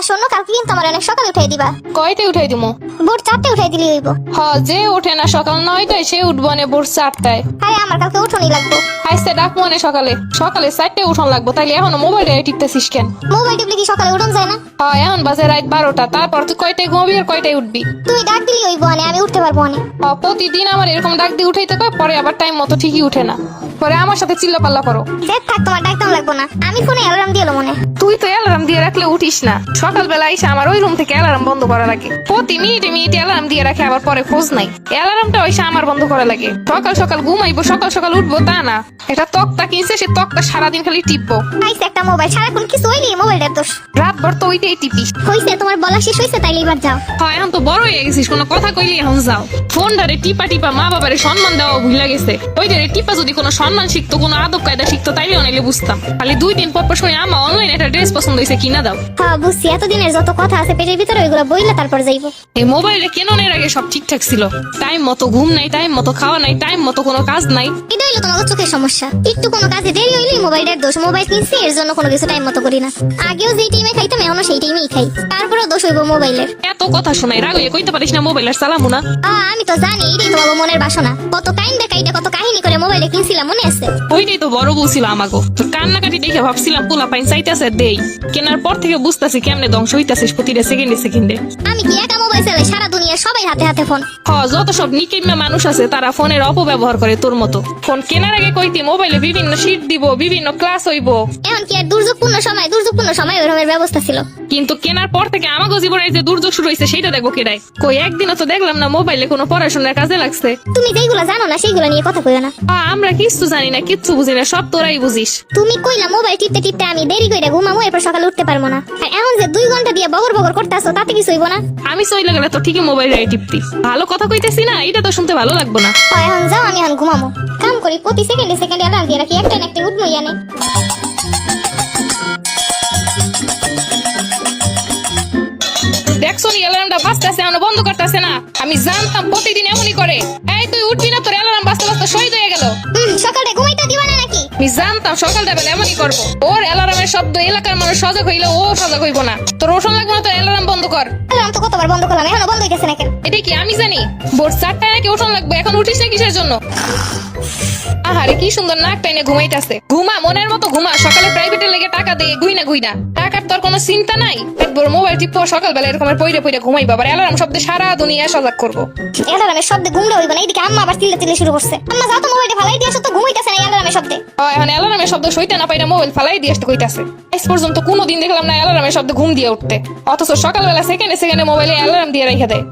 শোনো, কালকে কিন্তু আমার অনেক সকালে উঠাই দিবা। কয়টায় উঠাই দিমু? ভোর 4টায় উঠাই দিলি হইব। যে ওঠে না সকাল 9টায় সে উঠবো নে ভোর 4টায়। আরে আমার কালকে উঠোনি লাগবো। আইসে ডাকবো নে সকালে 4টায় উঠন লাগবো। তাইলে এখনো মোবাইলে টিপতেছিস কেন? মোবাইল টিপলে কি সকালে উঠন যায় না? এখন বাজে রাত 12টা। তারপর তুই কয়টায় ঘুমাবি আর কয়টায় উঠবি? তুই ডাক দিলি হইব, আমি উঠতে পারবো না। প্রতিদিন আমার এরকম ডাক দিয়ে উঠাইতে কয়, পরে আবার টাইম মতো ঠিকই উঠে না, পরে আমার সাথে চিল্লা পাল্লা করো। থাক, তোমার ডাকতাম লাগবো না, আমি ফোনে অ্যালার্ম দিয়ে মনে। তুই তো অ্যালার্ম দিয়ে রাখলে উঠিস না। সকালবেলা এসে আমার ওই রুম থেকে অ্যালার্ম বন্ধ করা লাগে। প্রতি মিনিটে মিনিটে অ্যালার্ম দিয়ে রাখে, আবার পরে খোঁজ নাই। অ্যালার্মটা এসে আমার বন্ধ করা লাগে। সকাল সকাল ঘুমাইবো, সকাল সকাল উঠবো তা না। একটা তক্তা কিনছে, সে তক্তা সারাদিন খালি টিপবো। আইসে একটা মোবাইল, সারাক্ষণ কিছু হইলি মোবাইলের দোষ। রাত ভর তো ওইটাই টিপিস। হইছে, তোমার বলা শেষ হইছে, তাইলে এবার যাও। এখন তো বড় হয়ে গেছিস, কোনো কথা কইলে এখন যাও। ফোনটারে টিপা টিপা মা বাবারে সম্মান দেওয়া ভুলে গেছে। ওইটারে টিপা যদি কোনো সম্মান শিখতো, কোনো আদব কায়দা শিখতো, তাইলে অনেক বুঝতাম। খালি 2 দিন পর পর সময় আমা অনলাইন একটা ড্রেস পছন্দ হয়েছে কিনা দাও। হ্যাঁ বুঝছি, এতদিনের যত কথা আছে পেটের ভিতরে ওইগুলো বইলে তারপর যাইবো। এই মোবাইলে কেনার আগে সব ঠিকঠাক ছিল। টাইম মতো ঘুম নাই, টাইম মতো খাওয়া নাই, টাইম মতো কোনো কাজ নাই। এটা হইলো তোমার চোখের সমস্যা। একটু কোনো কাজে দেরি হইলেই মোবাইলের দোষ। মোবাইল কিনছি এর জন্য কোনো কিছু টাইম মতো করি না। আগেও যেই টাইমে খাইতাম এখনো সেই টাইমেই খাই, তারপরেও দোষ হইব মোবাইলের। এত কথা শোনাই, রাগ হয়ে কইতে পারিস না মোবাইল আর চালামু না? আমি তো জানি এটাই তো বাবা মনের বাসনা। কত কাইন্দা কাইটা কত কাহিনী করে মোবাইলে কিনছিলাম, মনে আছে? ওইটাই তো বড় বউ ছিল আমাগো। তো কান্নাকাটি দেখে ভাবছিলাম পোলা পাইন চাইতেছে দেই। কেনার পর থেকে বুঝতেছি কেমনে ধ্বংস হইতাছিস প্রতিটা সেকেন্ডে সেকেন্ডে। আমি কি একা মোবাইল চালাই? সারা দুনিয়া সবাই হাতে হাতে ফোন। যত সব নিকিম্মা মানুষ আছে তারা ফোনের অপব্যবহার করে তোর মতো। ফোন কেনার আগে কইতি মোবাইলে বিভিন্ন শীট দিব, বিভিন্ন ক্লাস হইব। এখন কি আর দুর্যোগপূর্ণ সময় ওই রকমের ব্যবস্থা ছিল? কিন্তু কেনার পর থেকে আমাগো জীবনে যে দুর্যোগ শুরু হয়েছে সেটা দেখবো কেডাই। কই একদিনও তো দেখলাম না মোবাইলে কোনো পড়াশোনার কাজে লাগছে। তুমি যেগুলো জানো না সেইগুলো নিয়ে কথা কইও না। আমরা কিচ্ছু জানি না, কিচ্ছু বুঝি না, সব তোরাই বুঝিস। তুমি কইলা মোবাইল টিপতে টিপতে আমি দেরি কইরা ঘুমামো, এরপর সকালে উঠতে পারবো না। আর এখন যে 2 ঘন্টা দিয়ে বগর বগর করতেছো, তাতে কিছু হইব না। আমি চইলা গেলে তো ঠিকই মোবাইল টিপতি। ভালো কথা কইতেছি না, এটা তো শুনতে ভালো লাগবো না। এখন যাও, আমি এখন ঘুমামো। কাম করি প্রতি সেকেন্ডে সেকেন্ডে অ্যালার্ম দিয়ে রাখি, একটা না একটা উঠমই আনে। দেখছো নি অ্যালার্মটা বাজতেছে, আমরা বন্ধ করতেছে না। আমি জানতাম প্রতিদিন এমনই করে। এই তুই উঠবি না, তোর অ্যালার্ম বাজতে বাজতে শহীদ হয়ে গেল। সকালে ঘুমাইতে দিবা না নাকি? আমি জানতাম সকালটা বেলা এমনই করবো। ওর অ্যালার্মের শব্দ এলাকার মানুষ সজাগ হইলে ও সজাগ হইব না। তোর ওষুধ লাগবে না, তোর অ্যালার্ম বন্ধ কর। অ্যালার্ম তো কতবার বন্ধ করলাম, এখনো বন্ধ হইতেছে না কেন? এটা কি আমি জানি? ভোর 4টায় নাকি ওষুধ লাগবে, এখন উঠিস না কিসের জন্য? আহারে কি সুন্দর নাক টাইনে ঘুমাইতেছে। ঘুমা, মনের মতো ঘুমা। সকালে প্রাইভেটে লেগে টাকা দিয়ে গুইনা টাকার তোর কোনো চিন্তা নাই। একবার মোবাইল টিপো, সকালবেলা এরকমের পইরে পইরে ঘুমাইবা, আবার অ্যালার্ম শব্দে সারা দুনিয়া সজাগ করবো। অ্যালার্মের শব্দে ঘুমটা হইব না। এইদিকে আম্মা আবার চিল্লা শুরু করছে। আম্মা যাও তো, মোবাইলটা ফালাই দিয়ে আসো তো, ঘুমাইতেছে না অ্যালার্মের শব্দে। এখন অ্যালার্মের শব্দ সইতে না পাইরা মোবাইল ফালাই দিয়ে আসতে কইতাছে। আজ পর্যন্ত কোনোদিন দেখলাম না অ্যালার্মের শব্দে ঘুম দিয়ে উঠতে, অথচ সকালবেলা সেকেন্ডে সেকেন্ডে মোবাইলে অ্যালার্ম দিয়ে রেখে দেয়।